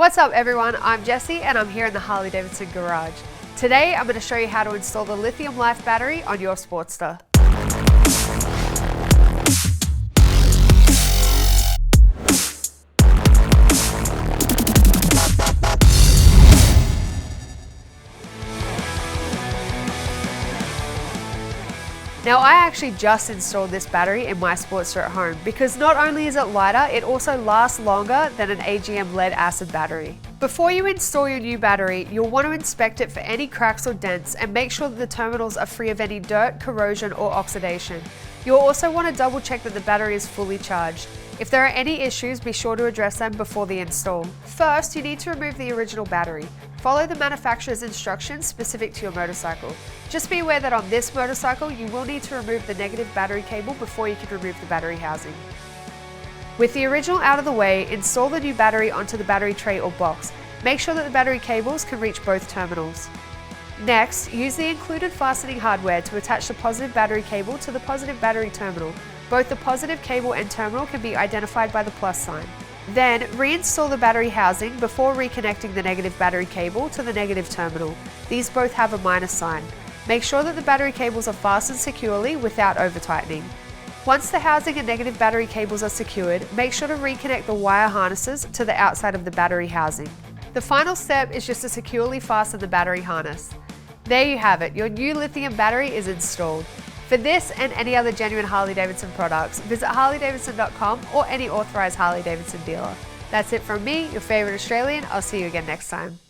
What's up everyone, I'm Jessie and I'm here in the Harley-Davidson garage. Today I'm going to show you how to install the Lithium LiFe battery on your Sportster. Now I actually just installed this battery in my Sportster at home because not only is it lighter, it also lasts longer than an AGM lead acid battery. Before you install your new battery, you'll want to inspect it for any cracks or dents and make sure that the terminals are free of any dirt, corrosion or oxidation. You'll also want to double check that the battery is fully charged. If there are any issues, be sure to address them before the install. First, you need to remove the original battery. Follow the manufacturer's instructions specific to your motorcycle. Just be aware that on this motorcycle, you will need to remove the negative battery cable before you can remove the battery housing. With the original out of the way, install the new battery onto the battery tray or box. Make sure that the battery cables can reach both terminals. Next, use the included fastening hardware to attach the positive battery cable to the positive battery terminal. Both the positive cable and terminal can be identified by the plus sign. Then, reinstall the battery housing before reconnecting the negative battery cable to the negative terminal. These both have a minus sign. Make sure that the battery cables are fastened securely without over-tightening. Once the housing and negative battery cables are secured, make sure to reconnect the wire harnesses to the outside of the battery housing. The final step is just to securely fasten the battery harness. There you have it, your new lithium battery is installed. For this and any other genuine Harley-Davidson products, visit harley-davidson.com or any authorized Harley-Davidson dealer. That's it from me, your favorite Australian. I'll see you again next time.